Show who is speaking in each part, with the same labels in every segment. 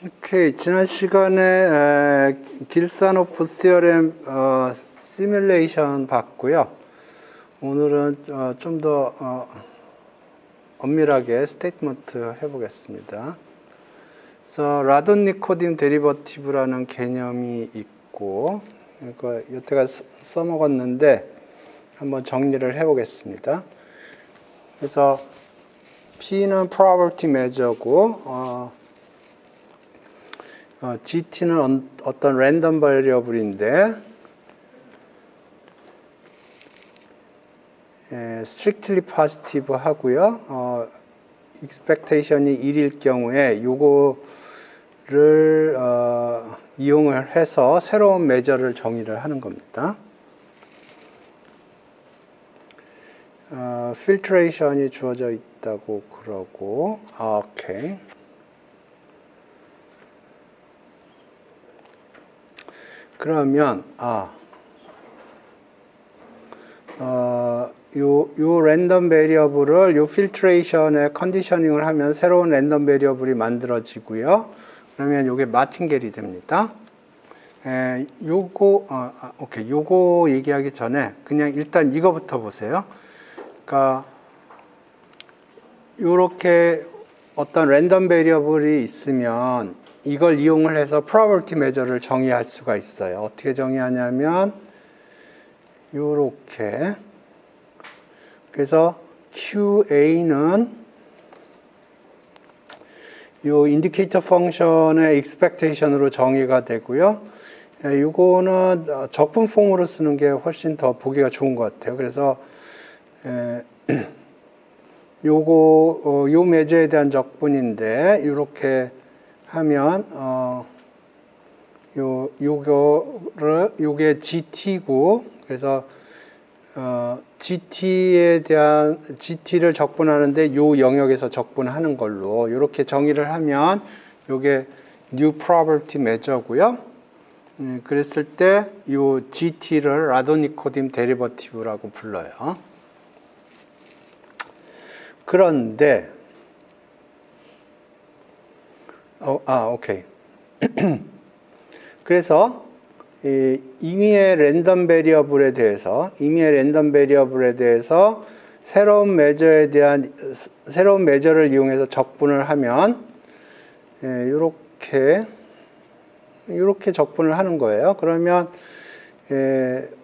Speaker 1: 오케이. 지난 시간에 길산호프 시어렘 시뮬레이션 봤고요. 오늘은 좀 더 엄밀하게 스테이트먼트 해보겠습니다. 그래서 라돈니코딘 데리버티브라는 개념이 있고, 그러니까 여태가 써먹었는데 한번 정리를 해보겠습니다. 그래서 P는 probability measure고, GT는 어떤 랜덤 바리어블인데 strictly positive 하고요. expectation이 1일 경우에 요거를 이용을 해서 새로운 메저를 정의를 하는 겁니다. 필트레이션이 주어져 있다고 그러고, 오케이. 그러면 요 랜덤 베리어블을 요 필트레이션에 컨디셔닝을 하면 새로운 랜덤 베리어블이 만들어지고요. 그러면 요게 마틴겔이 됩니다. 오케이. 요거 얘기하기 전에 그냥 일단 이거부터 보세요. 그러니까 요렇게 어떤 랜덤 베리어블이 있으면 이걸 이용을 해서 probability measure를 정의할 수가 있어요. 어떻게 정의하냐면 요렇게. 그래서 QA는 요 인디케이터 펑션의 expectation으로 정의가 되고요. 요거는 적분 폼으로 쓰는 게 훨씬 더 보기가 좋은 것 같아요. 그래서 요거 요 메저에 대한 적분인데 요렇게 하면 요게 GT고, 그래서 GT를 적분하는데 요 영역에서 적분하는 걸로 이렇게 정의를 하면 요게 new probability measure고요. 그랬을 때 요 GT를 라돈니코딘 데리버티브라고 불러요. 그런데 오케이. 그래서 임의의 랜덤 베리어블에 대해서 새로운 메저를 이용해서 적분을 하면 이렇게 적분을 하는 거예요. 그러면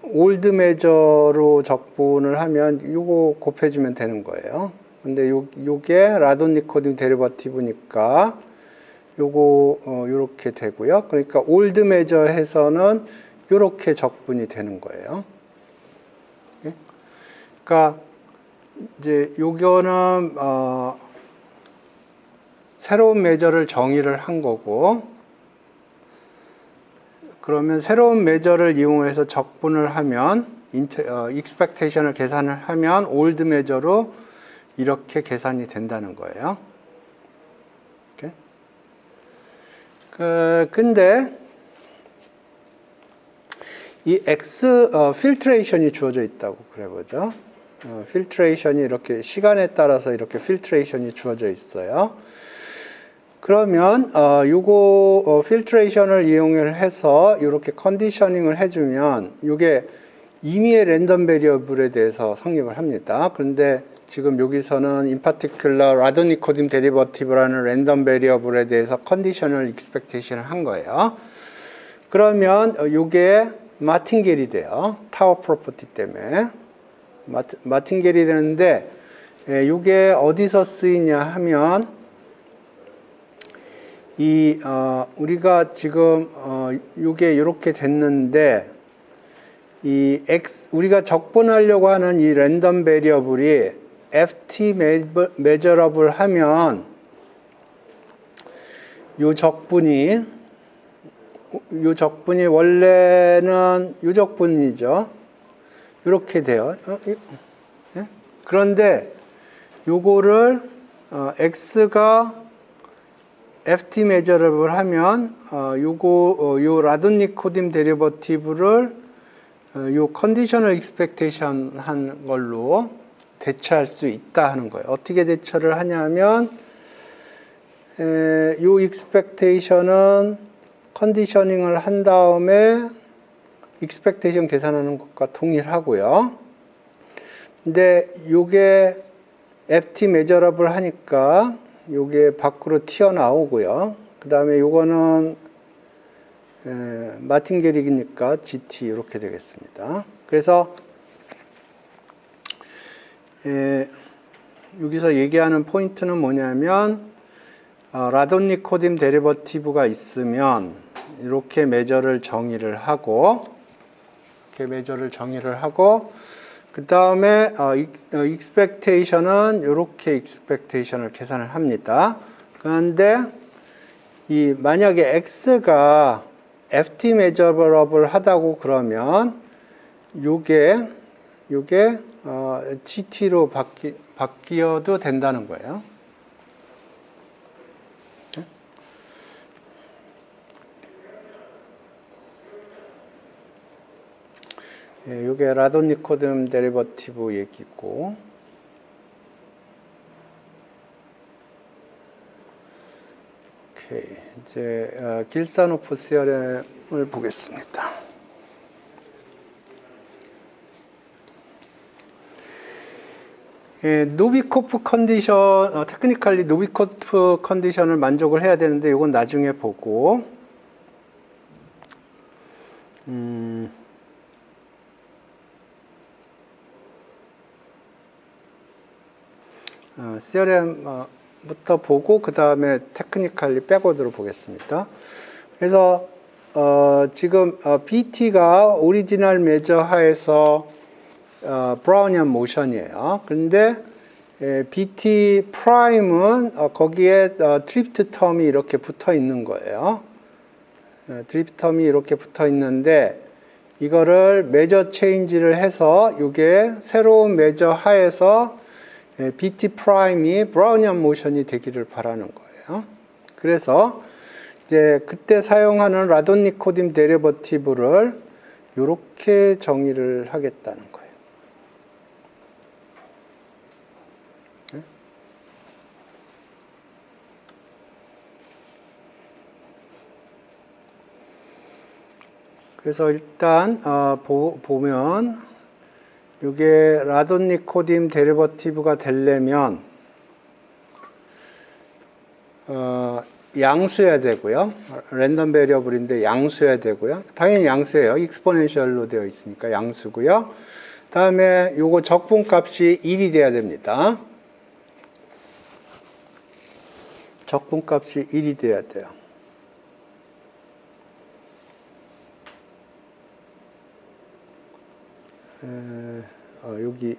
Speaker 1: 올드 메저로 적분을 하면 요거 곱해주면 되는 거예요. 근데 요게 라돈니코딘 데리버티브니까 요거 요렇게 되고요. 그러니까 올드 메저에서는 요렇게 적분이 되는 거예요. 그러니까 이제 요거는 새로운 메저를 정의를 한 거고, 그러면 새로운 메저를 이용해서 적분을 하면 expectation을 계산을 하면 올드 메저로 이렇게 계산이 된다는 거예요. 근데 이 필트레이션이 주어져 있다고 그래보죠. 필트레이션이 이렇게 시간에 따라서 이렇게 필트레이션이 주어져 있어요. 그러면 요거 필트레이션을 이용을 해서 이렇게 컨디셔닝을 해주면 이게 임의의 랜덤 베리어블에 대해서 성립을 합니다. 그런데 지금 여기서는 in particular 라돈니코딘 데리버티브라는 랜덤 베리어블에 대해서 컨디셔널 익스펙테이션을 한 거예요. 그러면 이게 마틴겔이 돼요. 타워 프로퍼티 때문에 마틴겔이 되는데, 이게 어디서 쓰이냐 하면 우리가 지금 이게 이렇게 됐는데, 우리가 적분하려고 하는 이 랜덤 베리어블이 FT measurable 하면 요 적분이 원래는 요 적분이죠. 이렇게 돼요. 그런데 요거를 X가 FT measurable 하면 요 라돈니코딘 데리버티브를 요 컨디셔널 익스펙테이션 한 걸로 대처할 수 있다 하는 거예요. 어떻게 대처를 하냐면 요 expectation은 컨디셔닝을 한 다음에 expectation 계산하는 것과 동일하고요. 근데 요게 FT measurable 하니까 요게 밖으로 튀어나오고요. 그 다음에 요거는 마틴게릭이니까 GT 이렇게 되겠습니다. 그래서 여기서 얘기하는 포인트는 뭐냐면 라돈니코딤 데리버티브가 있으면 이렇게 매저를 정의를 하고 그 다음에 expectation은 이렇게 expectation을 계산을 합니다. 그런데 만약에 x가 ft measurable 하다고 그러면 요게 gt로 바뀌어도 된다는 거예요. 요게 라돈니코딤 데리버티브 얘기고, 오케이. 이제 길사노프 시어렘을 보겠습니다. 노비코프 컨디션, 테크니컬리 노비코프 컨디션을 만족을 해야 되는데 이건 나중에 보고, CRM부터 보고 그 다음에 테크니컬리 백워드로 보겠습니다. 그래서 지금 BT가 오리지널 메저 하에서 브라우니안 모션이에요. 그런데 BT 프라임은 거기에 드리프트 텀이 이렇게 붙어 있는 거예요. 드리프트 텀이 이렇게 붙어 있는데 이거를 메저 체인지를 해서 이게 새로운 메저 하에서 BT 프라임이 브라우니안 모션이 되기를 바라는 거예요. 그래서 이제 그때 사용하는 라돈니코딤 데리버티브를 이렇게 정의를 하겠다는 거예요. 그래서 일단 보면 이게 라돈니코딤 데리버티브가 되려면 양수해야 되고요. 랜덤 베리어블인데 양수해야 되고요. 당연히 양수예요. 익스포넨셜로 되어 있으니까 양수고요. 다음에 요거 적분값이 1이 돼야 됩니다. 적분값이 1이 돼야 돼요. 여기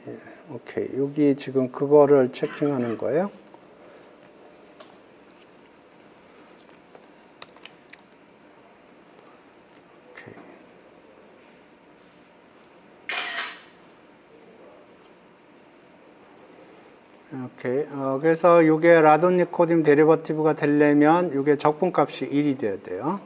Speaker 1: 오케이. 여기 지금 그거를 체킹하는 거예요. 오케이. 그래서 이게 라돈니코딤 데리버티브가 되려면 이게 적분값이 1이 돼야 돼요.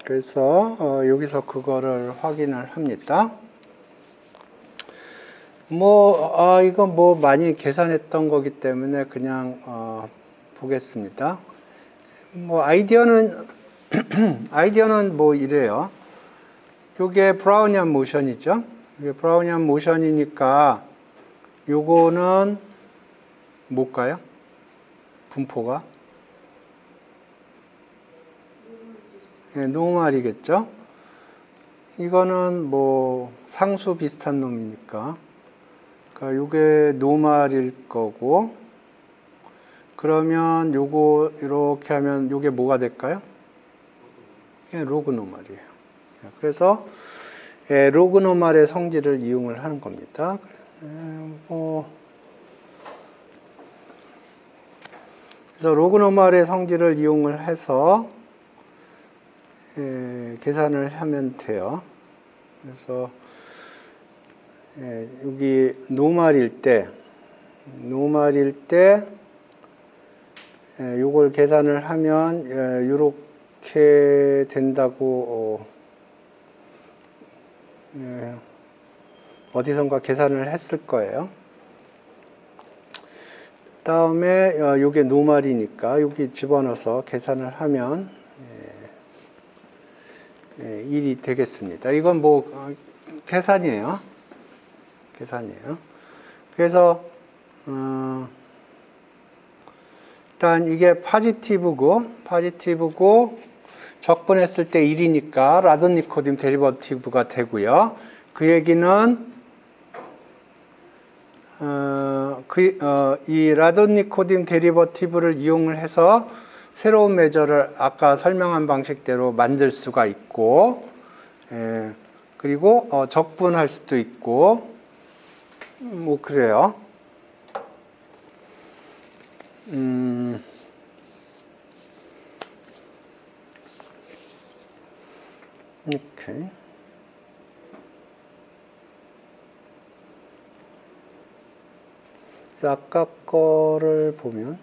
Speaker 1: 그래서 여기서 그거를 확인을 합니다. 이건 많이 계산했던 거기 때문에 그냥 보겠습니다. 아이디어는 이래요. 요게 브라우니안 모션이죠. 이게 브라우니안 모션이니까 요거는 뭘까요? 분포가? 노멀이겠죠. 이거는 상수 비슷한 놈이니까. 그러니까 요게 노멀일 거고. 그러면 요거 이렇게 하면 요게 뭐가 될까요? 로그 노멀이에요. 그래서 로그 노멀의 성질을 이용을 하는 겁니다. 그래서 로그 노멀의 성질을 이용을 해서 계산을 하면 돼요. 그래서 여기 노멀일 때 요걸 계산을 하면 이렇게 된다고 어디선가 계산을 했을 거예요. 다음에 요게 노말이니까 여기 집어넣어서 계산을 하면 1이 되겠습니다. 이건 뭐 계산이에요. 계산이에요. 그래서 일단 이게 파지티브고 적분했을 때 1이니까 라돈니코딘 데리버티브가 되고요. 그 얘기는 이 라돈니코딘 데리버티브를 이용을 해서 새로운 메저를 아까 설명한 방식대로 만들 수가 있고, 그리고 적분할 수도 있고, 뭐 그래요. 오케이. 아까 거를 보면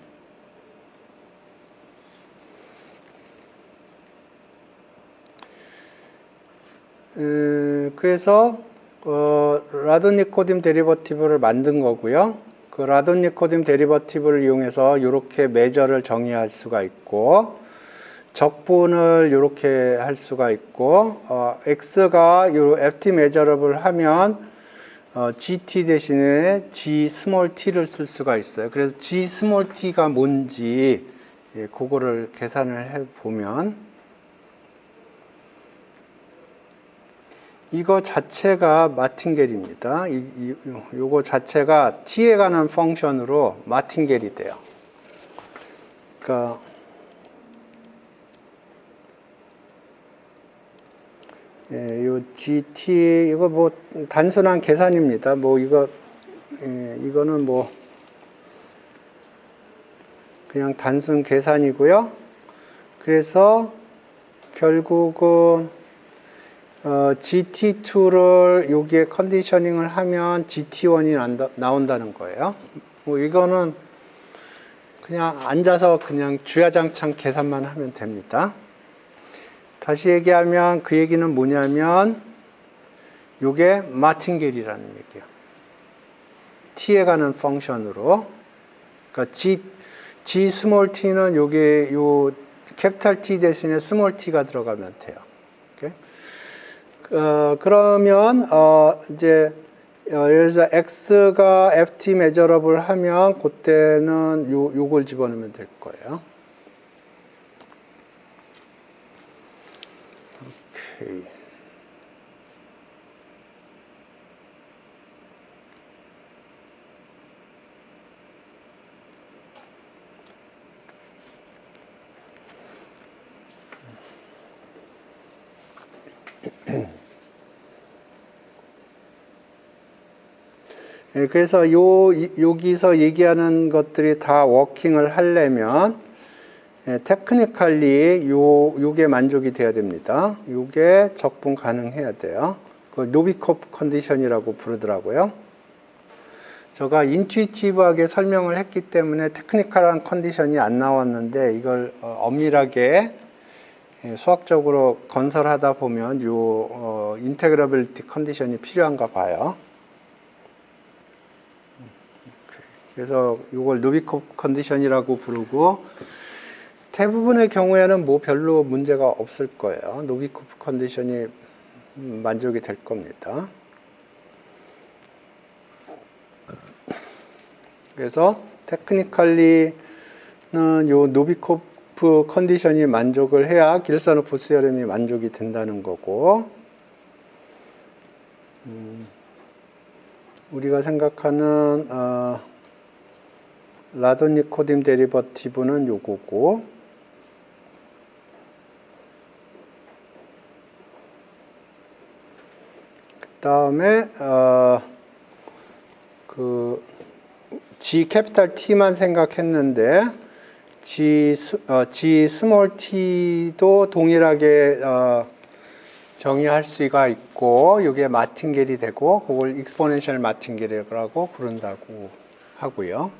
Speaker 1: 그래서 라돈니코딘 데리버티브를 만든 거고요. 그 라돈니코딘 데리버티브를 이용해서 이렇게 메저를 정의할 수가 있고, 적분을 이렇게 할 수가 있고, x가 요 ft 메저러블 하면 gt 대신에 g 스몰 t를 쓸 수가 있어요. 그래서 g 스몰 t가 뭔지 그거를 계산을 해 보면 이거 자체가 마틴겔입니다. 요거 자체가 t에 관한 펑션으로 마틴겔이 돼요. 그러니까 요 gt 이거 뭐 단순한 계산입니다. 뭐 이거는 뭐 그냥 단순 계산이고요. 그래서 결국은 GT2를 여기에 컨디셔닝을 하면 GT1이 나온다는 거예요. 뭐 이거는 그냥 앉아서 그냥 주야장창 계산만 하면 됩니다. 다시 얘기하면 그 얘기는 뭐냐면 요게 마틴겔이라는 얘기예요. t에 가는 펑션으로. 그러니까 G 스몰 t는 요게 요 캐피탈 T 대신에 스몰 t가 들어가면 돼요. 그러면 이제 예를 들어서 x가 ft 메저러블 하면 그때는 요걸 집어넣으면 될 거예요. 오케이. 그래서 여기서 얘기하는 것들이 다 워킹을 하려면 테크니컬리 요게 만족이 돼야 됩니다. 요게 적분 가능해야 돼요. 그 노비코프 컨디션이라고 부르더라고요. 제가 인투이티브하게 설명을 했기 때문에 테크니컬한 컨디션이 안 나왔는데 이걸 엄밀하게 수학적으로 건설하다 보면 요 인테그러빌리티 컨디션이 필요한가 봐요. 그래서 이걸 노비코프 컨디션이라고 부르고 대부분의 경우에는 뭐 별로 문제가 없을 거예요. 노비코프 컨디션이 만족이 될 겁니다. 그래서 테크니컬리는 요 노비코프 컨디션이 만족을 해야 길사노프 스테레움이 만족이 된다는 거고, 우리가 생각하는 라돈니코딘 데리버티브는 요거고, 그 다음에 그 G 캐피탈 T만 생각했는데 G 스몰 T도 동일하게 정의할 수가 있고, 이게 마틴겔이 되고, 그걸 익스포넨셜 마틴겔이라고 부른다고 하고요.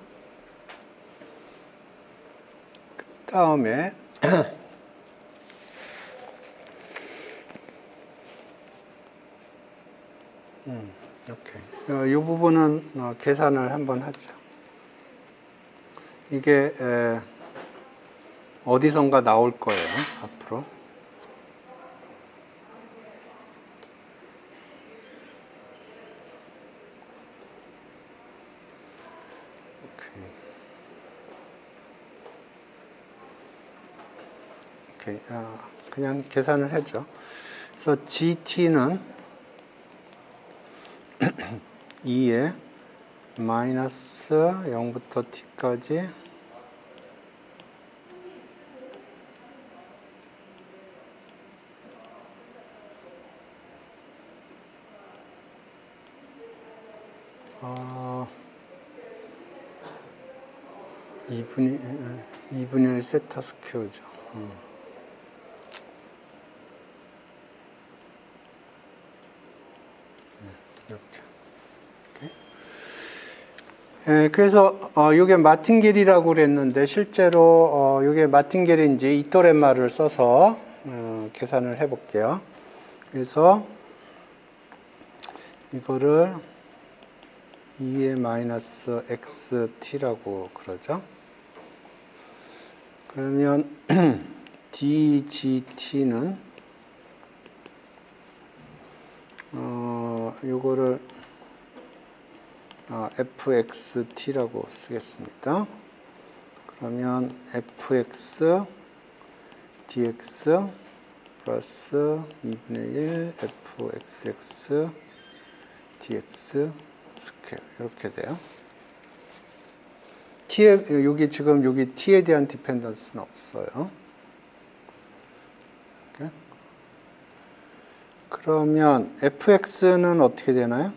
Speaker 1: 그 다음에 오케이. 이 부분은 계산을 한번 하죠. 이게 어디선가 나올 거예요, 앞으로. 오케이. 그냥 계산을 해줘. 그래서 GT는 2에 마이너스 0부터 t까지 어, 2분의 1 세타 스퀘어죠. 이렇게. 그래서 이게 마틴겔이라고 그랬는데 실제로 이게 마틴겔인지 이토레마를 써서 계산을 해볼게요. 그래서 이거를 2의 마이너스 xt라고 그러죠. 그러면 dgt는 요거를 fxt라고 쓰겠습니다. 그러면 fx dx 플러스 2분의 1 fxx dx 스퀘어 이렇게 돼요. 여기 지금 여기 t에 대한 디펜던스는 없어요. 이렇게. 그러면 fx는 어떻게 되나요?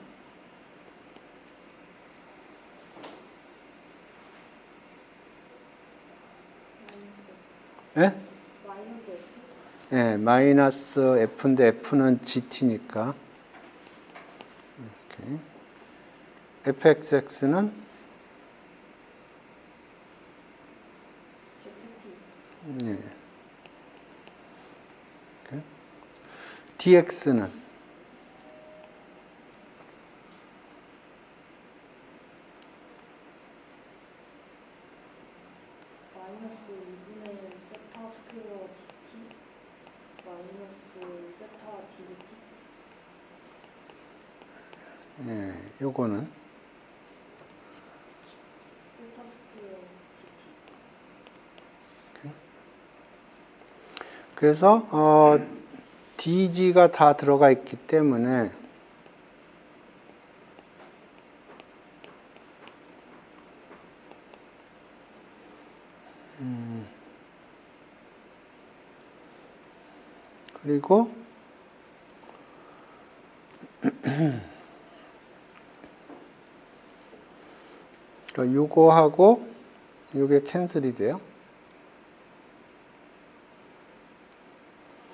Speaker 1: 예? 예, 마이너스 f인데 f는 gt니까. 이렇게. fxx는 예. 이렇게. dx는
Speaker 2: 마이너스 2분의 1 세타 스퀘어 dt 마이너스 세타 ddt
Speaker 1: 예, 요거는
Speaker 2: 세타 스퀘어 dt.
Speaker 1: 그래서 dg가 다 들어가 있기 때문에 그리고 요거하고 요게 캔슬이 돼요.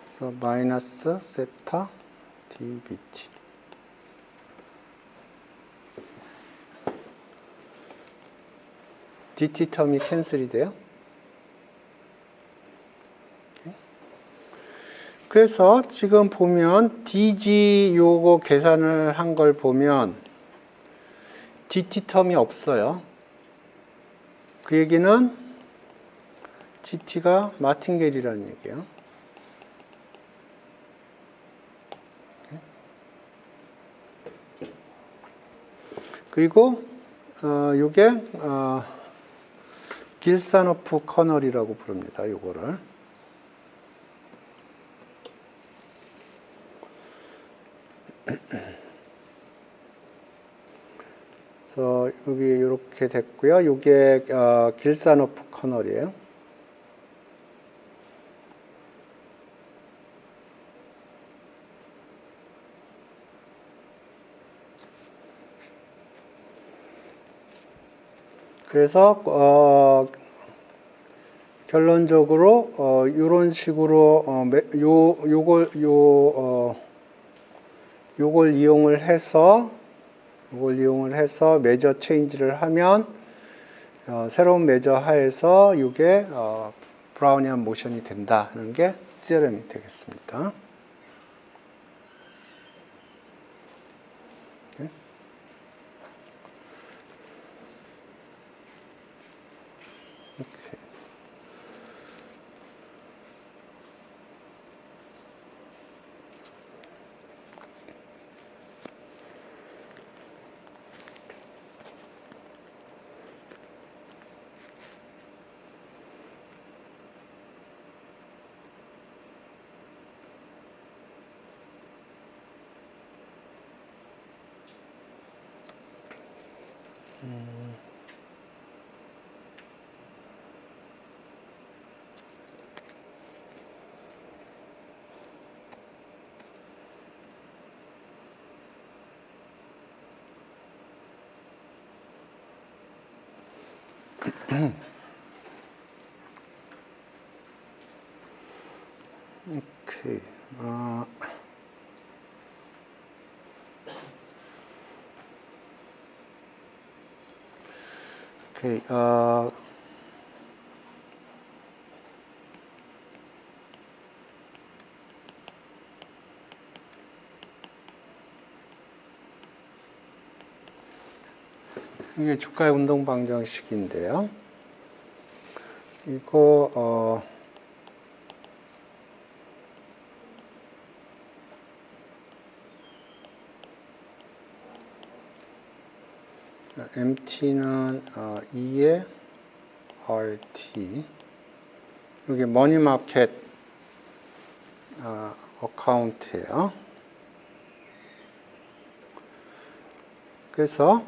Speaker 1: 그래서 마이너스 세타 dbt dt 텀이 캔슬이 돼요. 그래서 지금 보면 dg 요거 계산을 한 걸 보면 dt 텀이 없어요. 그 얘기는 gt가 마틴겔이라는 얘기예요. 그리고 요게 길사노프 커널이라고 부릅니다. 요거를. 그래서 여기 이렇게 됐고요. 요게 길사노프 커널이에요. 그래서 결론적으로 이런 식으로 요걸 이용을 해서 매저 체인지를 하면 새로운 매저 하에서 이게 브라우니안 모션이 된다는 게 시어럼이 되겠습니다. 이렇게. 오케이. 오케이. 이게 주가의 운동 방정식인데요. 이거 MT는 2의 RT. 여기 머니마켓 어카운트예요. 그래서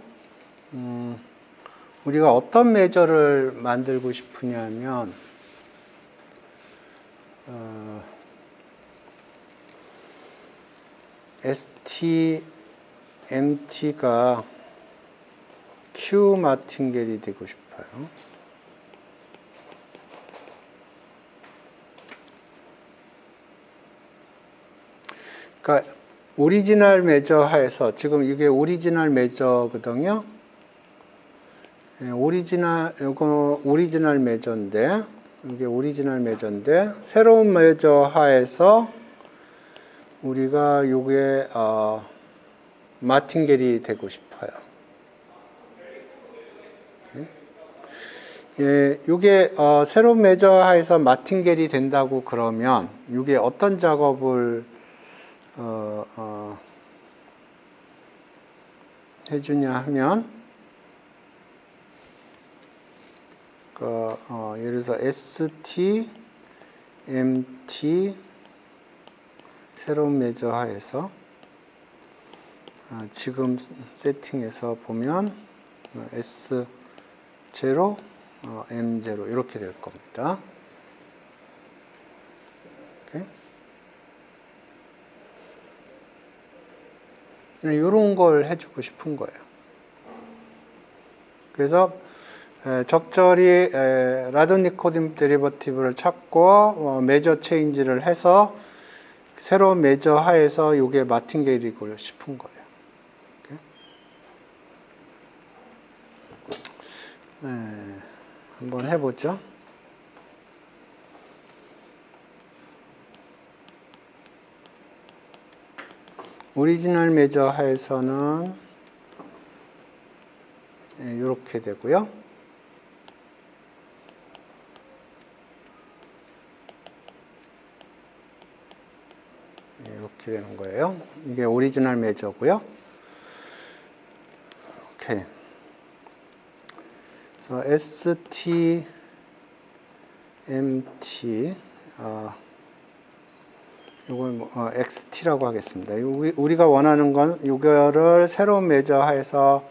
Speaker 1: 우리가 어떤 매저를 만들고 싶으냐면 ST, MT가 Q 마틴겔이 되고 싶어요. 그러니까 오리지널 매저 하에서 지금 이게 오리지널 매저거든요. 이거 오리지널 매저인데 이게 오리지널 매저인데 새로운 매저 하에서 우리가 요게 마틴겔이 되고 싶어요. 예, 요게 새로운 매저 하에서 마틴겔이 된다고 그러면 요게 어떤 작업을 해주냐 하면 예를 들어서 ST, MT 새로운 매저 하에서 지금 세팅해서 보면 S0, M0 이렇게 될 겁니다. 이런 걸 해주고 싶은 거예요. 그래서 적절히 라돈니코딘 데리버티브를 찾고 매저 체인지를 해서 새로운 매저 하에서 이게 마틴겔이고 싶은 거예요. 한번 해보죠. 오리지널 매저 하에서는 이렇게 되고요. 이렇게 되는 거예요. 이게 오리지널 매저고요. 오케이. 그래서 ST, MT, 이걸 XT라고 하겠습니다. 우리가 원하는 건 이거를 새로운 매저 하에서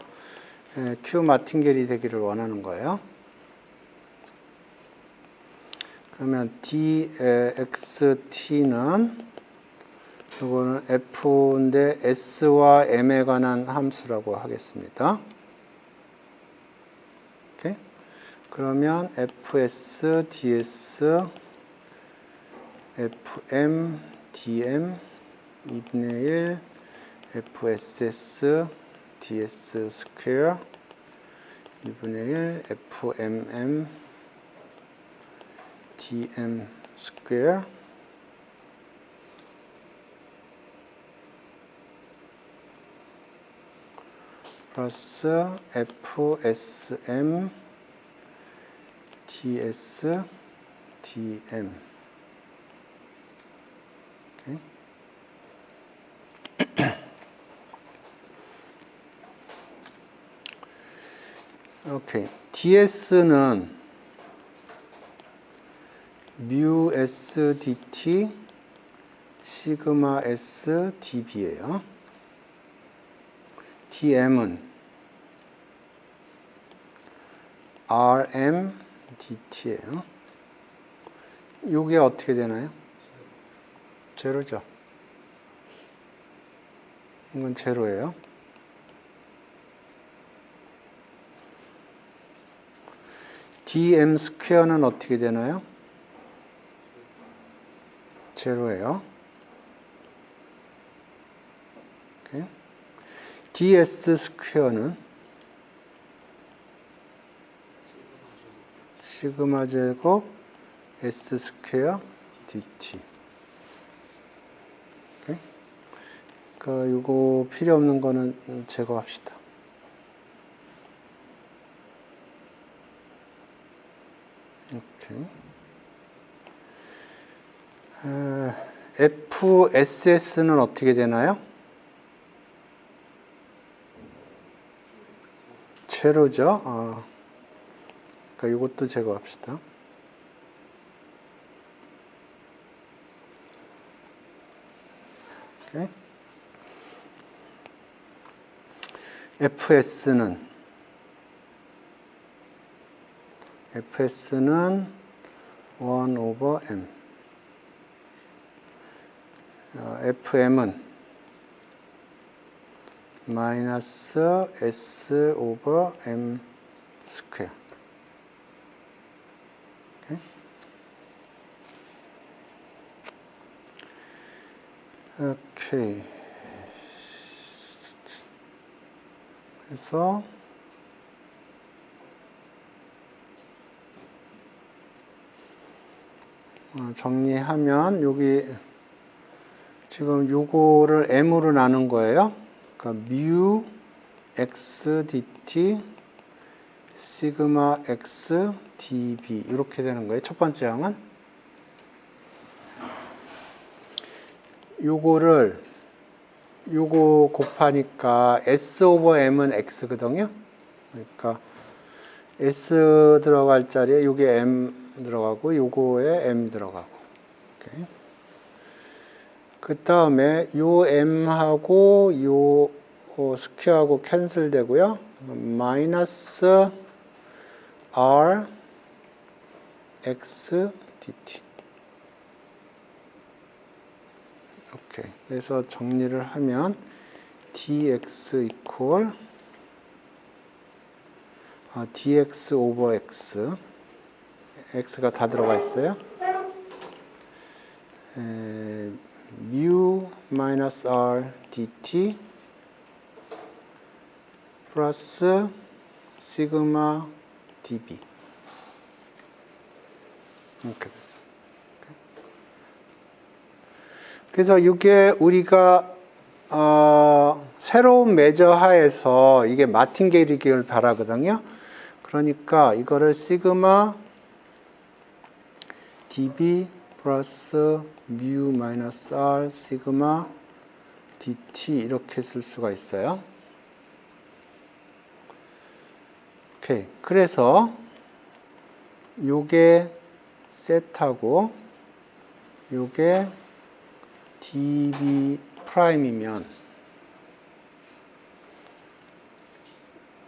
Speaker 1: Q 마틴겔이 되기를 원하는 거예요. 그러면 DXT는 이거는 F인데 S와 M에 관한 함수라고 하겠습니다. 오케이? 그러면 FS, DS, FM, DM 2분의 1 FSS DS 스퀘어 2분의 1 FMM DM 스퀘어 플러스 FSM ds dm. 오케이. ds는 mu s dt 시그마 s db예요. dm은 rm dt예요. 이게 어떻게 되나요? 제로죠. 이건 제로예요. dm 스퀘어는 어떻게 되나요? 제로예요. 오케이. ds 스퀘어는 시그마 제곱 s 스퀘어 dt. 오케이. 그러니까 이거 필요 없는 거는 제거합시다. 오케이. FSS는 어떻게 되나요? 제로죠. 그러니까 이것도 제거합시다. 오케이. FS는 1 over m. FM은 마이너스 S over M 스퀘어. 오케이. 그래서 정리하면 여기 지금 요거를 m으로 나눈 거예요. 그러니까 mu x dt 시그마 x db 이렇게 되는 거예요. 첫 번째 항은 요거 곱하니까 s 오버 m은 x거든요. 그러니까 s 들어갈 자리에 요게 m 들어가고 요거에 m 들어가고. 오케이. 그 다음에 요 m하고 요 스퀘어하고 캔슬 되고요. 마이너스 r x dt. 오케이. 그래서 정리를 하면 dx 이퀄 dx 오버 x x가 다 들어가 있어요. mu 마이너스 r dt 플러스 시그마 db 이렇게 됐어. 그래서 이게 우리가 새로운 매저 하에서 이게 마틴게리기를 바라거든요. 그러니까 이거를 시그마 dB 플러스 mu 마이너스 r 시그마 dt 이렇게 쓸 수가 있어요. 오케이. 그래서 요게 셋하고 요게 dB 프라임이면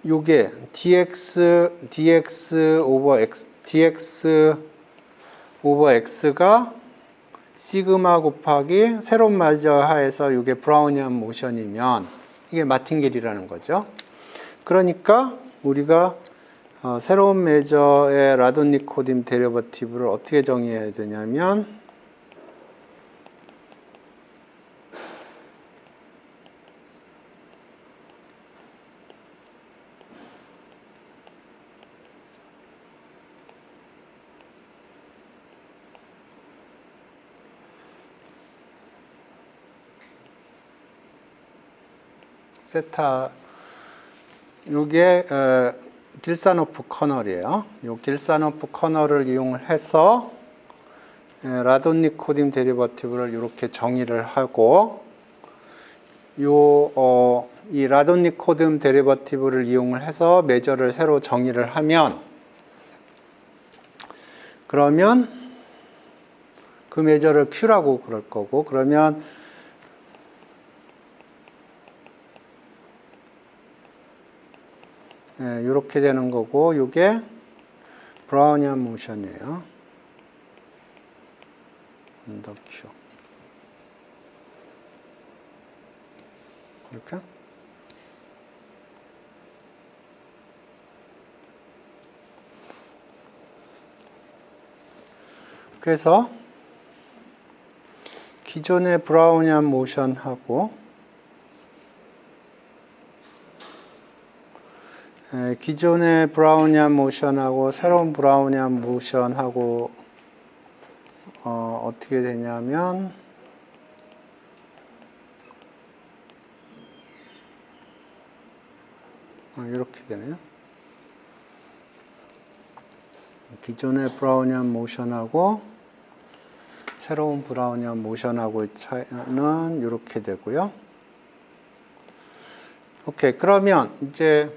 Speaker 1: 요게 dx 오버 x가 시그마 곱하기 새로운 마저 하에서 요게 브라우니안 모션이면 이게 마틴겔이라는 거죠. 그러니까 우리가 새로운 매저의 라돈니코딤 데리버티브를 어떻게 정의해야 되냐면 세타 요게 길사노프 커널이에요. 이 길사노프 커널을 이용해서 라돈니코딤 데리버티브를 이렇게 정의를 하고 이 라돈니코딤 데리버티브를 이용을 해서 메저를 새로 정의를 하면 그러면 그 메저를 Q라고 그럴 거고 그러면 이렇게 되는 거고 이게 브라우니안 모션이에요. 언더 Q 이렇게 그래서 기존의 브라우니안 모션하고 기존의 브라우니안 모션하고 새로운 브라우니안 모션하고 어떻게 되냐면 이렇게 되네요. 기존의 브라우니안 모션하고 새로운 브라우니안 모션하고의 차이는 이렇게 되고요. 오케이, 그러면 이제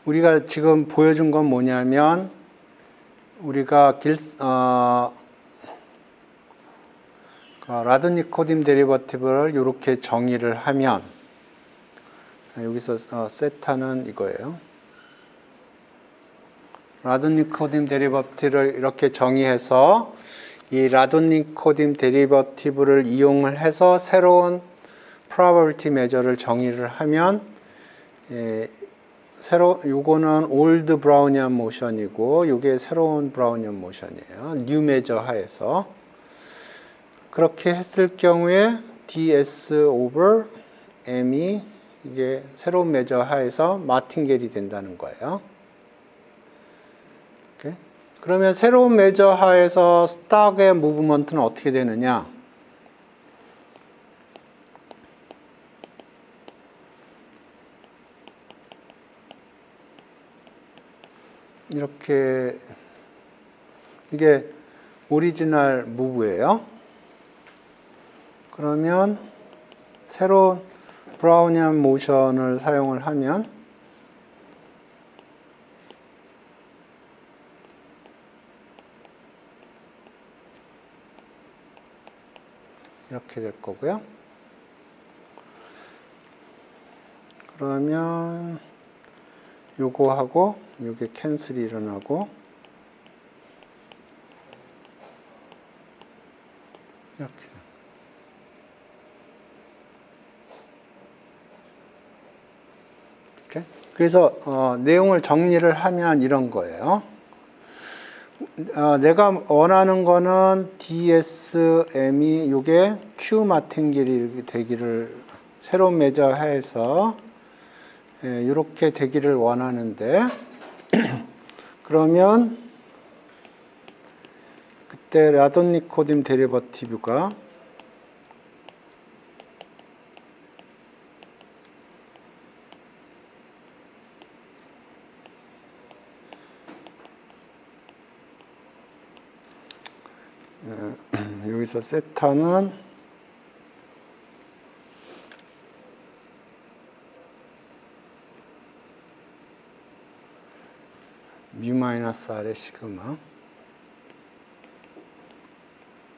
Speaker 1: 우리가 지금 보여준 건 뭐냐면 우리가 라돈니코딤 데리버티브를 이렇게 정의를 하면 여기서 세타는 이거예요. 라돈니코딤 데리버티브를 이렇게 정의해서 이 라돈니코딤 데리버티브를 이용을 해서 새로운 probability measure를 정의를 하면 요거는 old Brownian motion이고 요게 새로운 Brownian motion이에요. new measure 하에서 그렇게 했을 경우에 ds over m이 이게 새로운 measure 하에서 마틴겔이 된다는 거예요. 오케이? 그러면 새로운 measure 하에서 스탁의 무브먼트는 어떻게 되느냐? 이렇게 이게 오리지널 무브예요. 그러면 새로운 브라우니안 모션을 사용을 하면 이렇게 될 거고요. 그러면 요거하고 요게 캔슬이 일어나고 이렇게. 이렇게. 그래서 내용을 정리를 하면 이런 거예요. 내가 원하는 거는 DSM이 요게 Q 마틴겔이 되기를 새로운 메저 하에서 이렇게 되기를 원하는데 그러면 그때 라돈니코딤 데리버티브가 여기서 세타는 뮤 마이너스 R의 시그마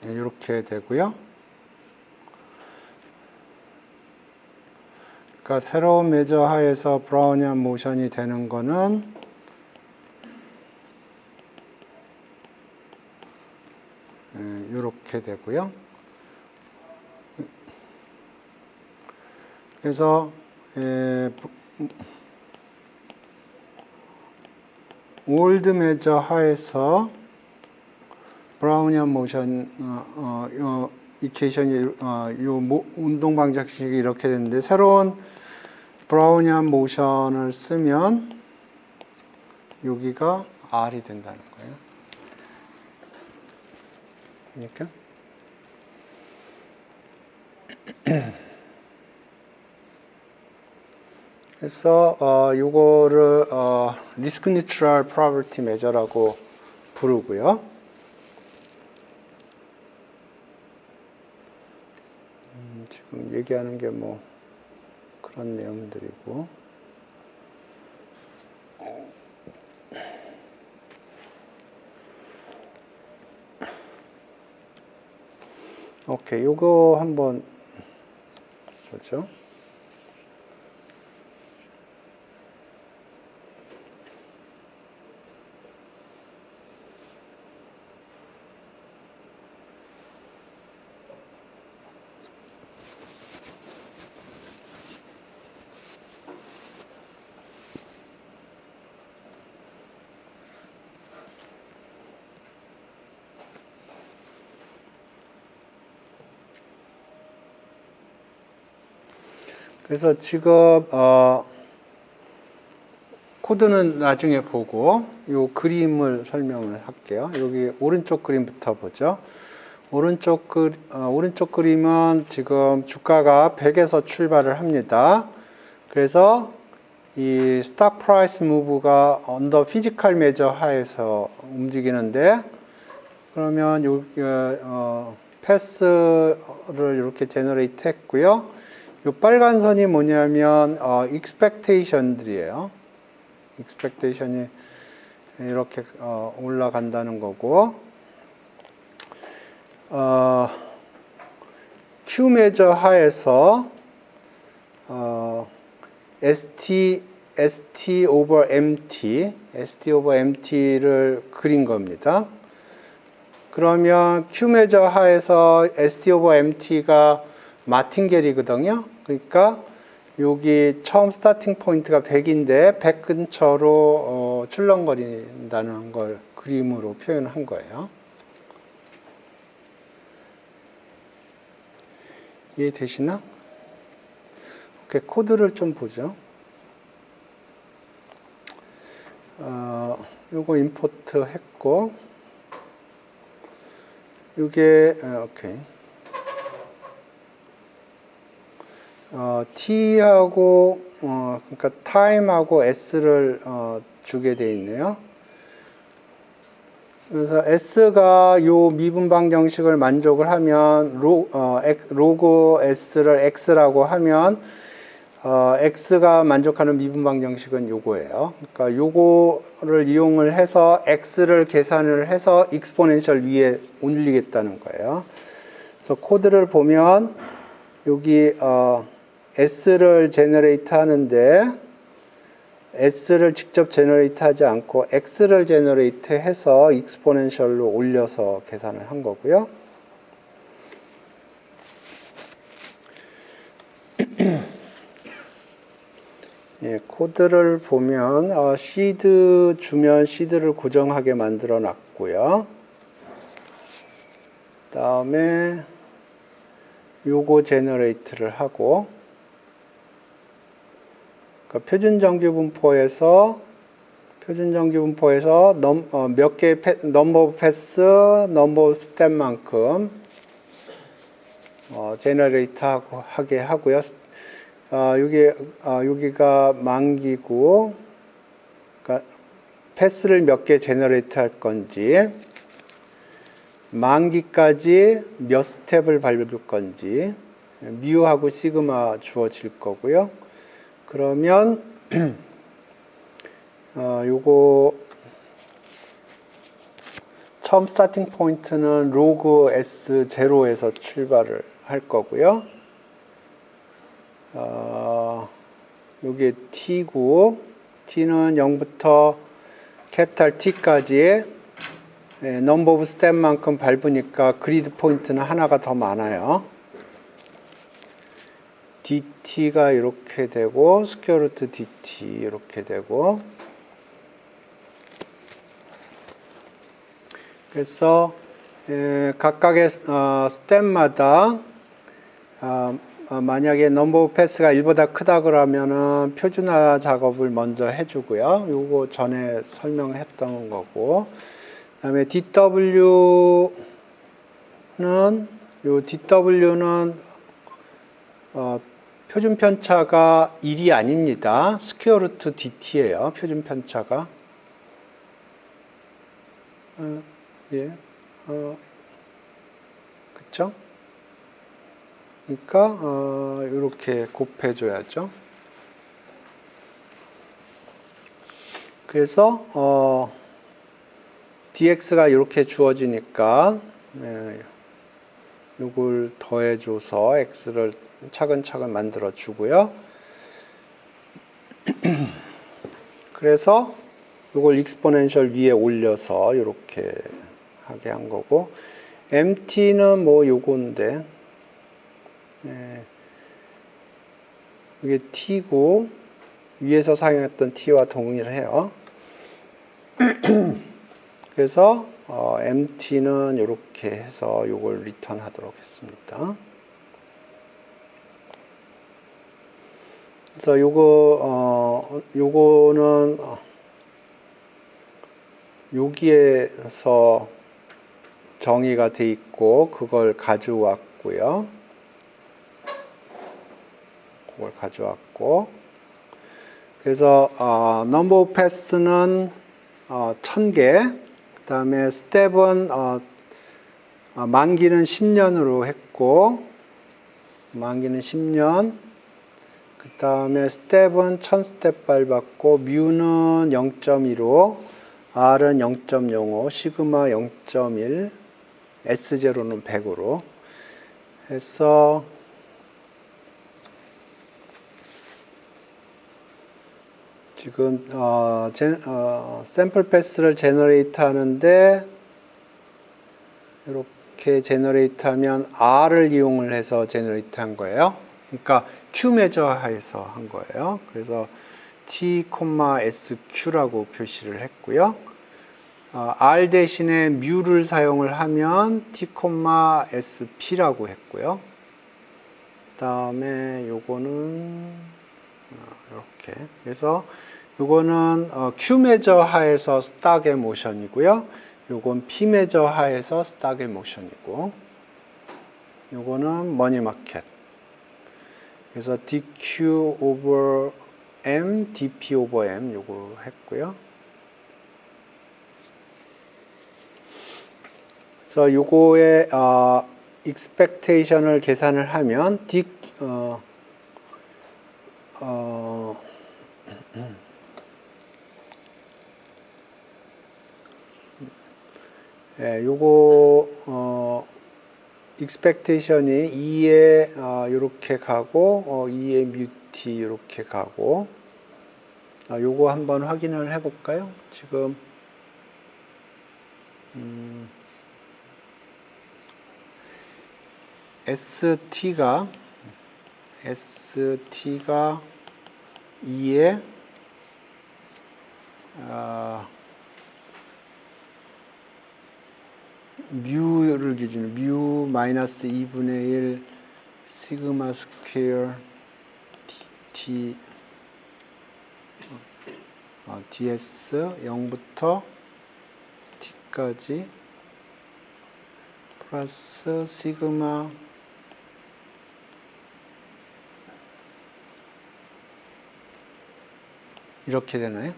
Speaker 1: 이렇게 되고요. 그러니까 새로운 메저 하에서 브라우니안 모션이 되는 거는 이렇게 되고요. 그래서 올드 메저 하에서 브라우니안 모션 이케이션이 운동 방정식이 이렇게 되는데 새로운 브라우니안 모션을 쓰면 여기가 R이 된다는 거예요. 그러니까 그래서 요거를 리스크 뉴트럴 프로버티 메저라고 부르고요. 지금 얘기하는 게 뭐 그런 내용들이고. 오케이, 요거 한번 보죠. 그래서 지금 코드는 나중에 보고 요 그림을 설명을 할게요. 여기 오른쪽 그림부터 보죠. 오른쪽 그림은 지금 주가가 100에서 출발을 합니다. 그래서 이 스탁 프라이스 무브가 언더 피지컬 메저 하에서 움직이는데, 그러면 패스를 이렇게 제너레이트 했고요. 이 빨간 선이 뭐냐면 expectation들이에요. expectation이 이렇게 올라간다는 거고, Q 메저 하에서 ST over MT를 그린 겁니다. 그러면 Q 메저 하에서 ST over MT가 마틴겔이거든요. 그러니까 여기 처음 스타팅 포인트가 100인데 100 근처로 출렁거린다는 걸 그림으로 표현한 거예요. 이해되시나? 오케이, 코드를 좀 보죠. 요거 임포트 했고, 요게 오케이. T하고 그러니까 time하고 S를 주게 돼 있네요. 그래서 S가 요 미분 방정식을 만족을 하면 로그 S를 X라고 하면 X가 만족하는 미분 방정식은 요거예요. 그러니까 요거를 이용을 해서 X를 계산을 해서 익스포넨셜 위에 올리겠다는 거예요. 그래서 코드를 보면 여기 S를 제너레이트 하는데 S를 직접 제너레이트 하지 않고 X를 제너레이트 해서 익스포넨셜로 올려서 계산을 한 거고요. 예, 코드를 보면 시드 주면 시드를 고정하게 만들어 놨고요. 그 다음에 요거 제너레이트를 하고, 그러니까 표준 정규 분포에서 몇 개의 넘버 오브 패스, 넘버 오브 스텝만큼 제너레이트 하게 하고요. 여기가 만기고, 그러니까 패스를 몇 개 제너레이트 할 건지, 만기까지 몇 스텝을 밟을 건지, 뮤하고 시그마 주어질 거고요. 그러면 요거 처음 스타팅 포인트는 로그 S0에서 출발을 할 거고요. 요게 T고, T는 0부터 캐피탈 T까지의 넘버 오브 스텝만큼 밟으니까 그리드 포인트는 하나가 더 많아요. DT가 이렇게 되고, 스퀘어 루트 DT 이렇게 되고, 그래서 각각의 스텝마다 만약에 넘버 오브 패스가 1보다 크다 그러면은 표준화 작업을 먼저 해주고요. 요거 전에 설명했던 거고, 그 다음에 DW는 표준 편차가 1이 아닙니다. 스퀘어 루트 dt예요. 표준 편차가. 예. 그쵸? 그러니까 이렇게 곱해줘야죠. 그래서 dx가 이렇게 주어지니까 이걸 더해줘서 x를 차근차근 만들어 주고요. 그래서 이걸 익스포넨셜 위에 올려서 이렇게 하게 한 거고, mt는 뭐 요건데, 이게 t고 위에서 사용했던 t와 동일해요. 그래서 mt는 이렇게 해서 요걸 리턴하도록 했습니다. 그래서 요거는 여기에서 정의가 돼 있고 그걸 가져왔고요. 그걸 가져왔고, 그래서 number of pass는 1000개, 그 다음에 스텝은 만기는 10년으로 했고, 만기는 10년, 그 다음에 스텝은 1000스텝 밟았고, 뮤는 0.15, R은 0.05, 시그마 0.1, S0는 100으로 해서 지금 샘플 패스를 제너레이트 하는데 이렇게 제너레이트 하면 R을 이용을 해서 제너레이트 한 거예요. 그러니까 Q 메저 해서 한 거예요. 그래서 T, SQ라고 표시를 했고요. R 대신에 뮤를 사용을 하면 T, SP라고 했고요. 그 다음에 요거는 이렇게. 그래서 요거는 Q 메저 하에서 스탁의 모션이고요. 요건 P 메저 하에서 스탁의 모션이고, 요거는 머니 마켓. 그래서 DQ over M, DP over M 요거 했고요. 그래서 요거의 expectation을 계산을 하면 요거 expectation이 2에 이렇게 가고 2에 뮤티 이렇게 가고, 요거 한번 확인을 해 볼까요? 지금 ST가 2에 뮤를 기준으로 뮤 마이너스 2분의 1 시그마 스퀘어 dt ds 0부터 t까지 플러스 시그마 이렇게 되나요?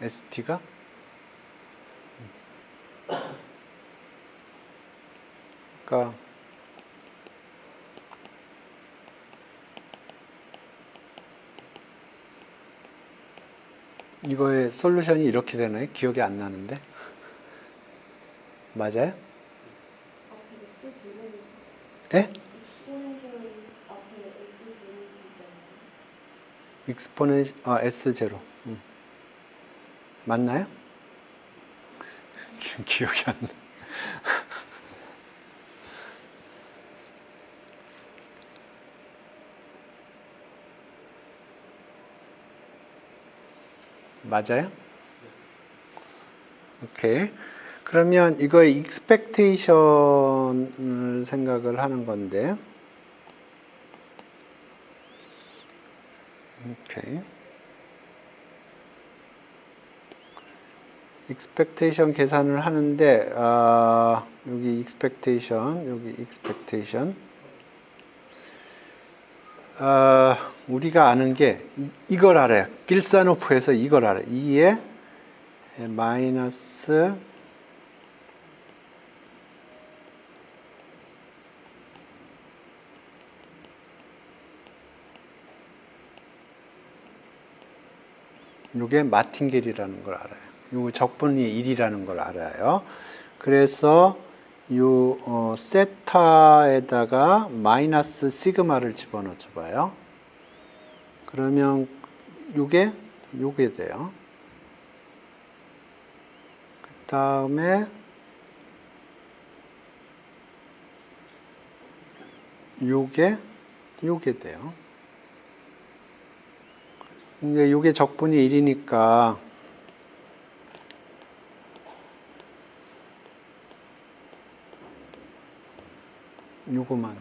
Speaker 1: ST가? 그러니까 이거의 솔루션이 이렇게 되나요? 기억이 안 나는데. 맞아요? 예? 익스포넨셜 S0. 맞나요? 기억이 안 나. 맞아요? 오케이. 그러면 이거의 expectation을 생각을 하는 건데, 오케이. expectation 계산을 하는데, 여기 expectation, 여기 expectation. 우리가 아는 게 이걸 알아요. 길사노프에서 이걸 알아요. 2에 마이너스 이게 마틴겔이라는 걸 알아요. 요 적분이 1이라는 걸 알아요. 그래서 요 세타에다가 마이너스 시그마를 집어넣어 봐요. 그러면 요게 돼요. 그 다음에 요게 돼요. 이제 요게 적분이 1이니까 요거만.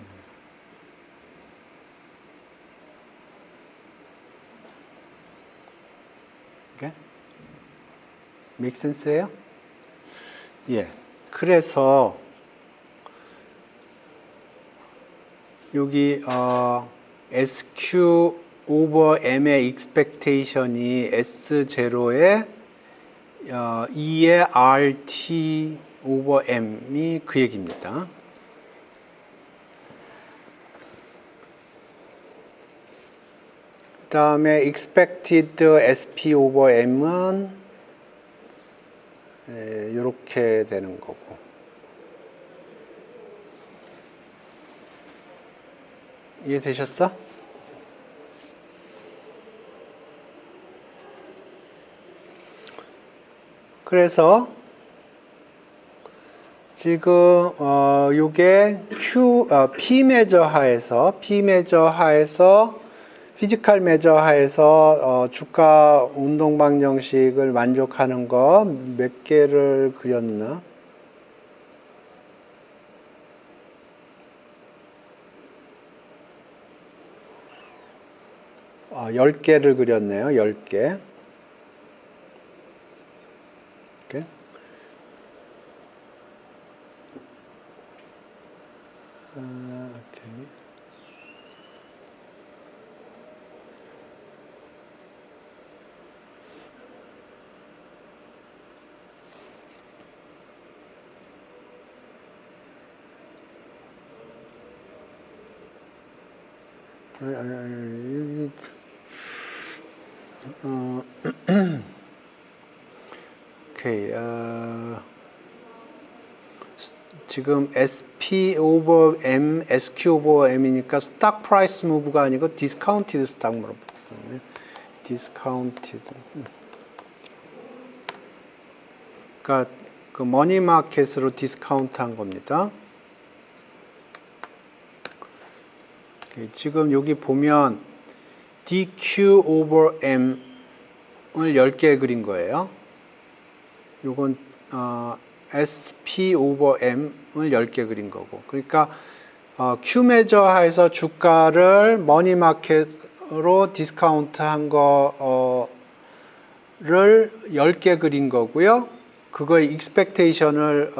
Speaker 1: 오케이? make sense예요? 예. 그래서 여기 SQ over M의 expectation이 S0에 2의 RT over M이 그 얘기입니다. 그 다음에 expected SP over M은 이렇게 되는 거고. 이해되셨어? 그래서 지금 요게 P 매저 하에서 피지컬 매저 하에서 주가 운동 방정식을 만족하는 거 몇 개를 그렸나? 10개를 그렸네요. 10개. 이렇게. 오케이. 오케이. 지금 SP over M, SQ over M이니까 스탁 프라이스 무브가 아니고 디스카운티드 스탁 무브. 디스카운티드. 그러니까 그 머니 마켓으로 디스카운트한 겁니다. 오케이. 지금 여기 보면 DQ over M을 10개 그린 거예요. 요건 SP over M을 10개 그린 거고. 그러니까 Q 매저 하에서 주가를 머니 마켓으로 디스카운트 한 거를 10개 그린 거고요. 그거의 익스펙테이션을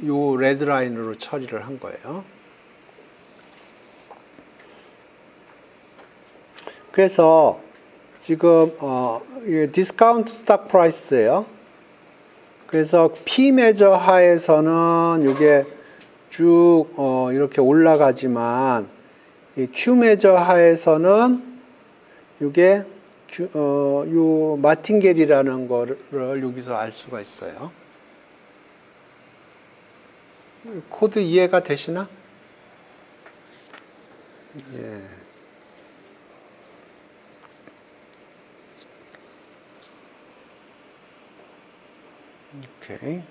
Speaker 1: 요 레드 라인으로 처리를 한 거예요. 그래서 지금 디스카운트 스탁 프라이스예요. 그래서 P 매저 하에서는 이게 쭉 이렇게 올라가지만 이 Q 매저 하에서는 이게 요 마틴겔이라는 거를 여기서 알 수가 있어요. 코드 이해가 되시나? 예. 오케이.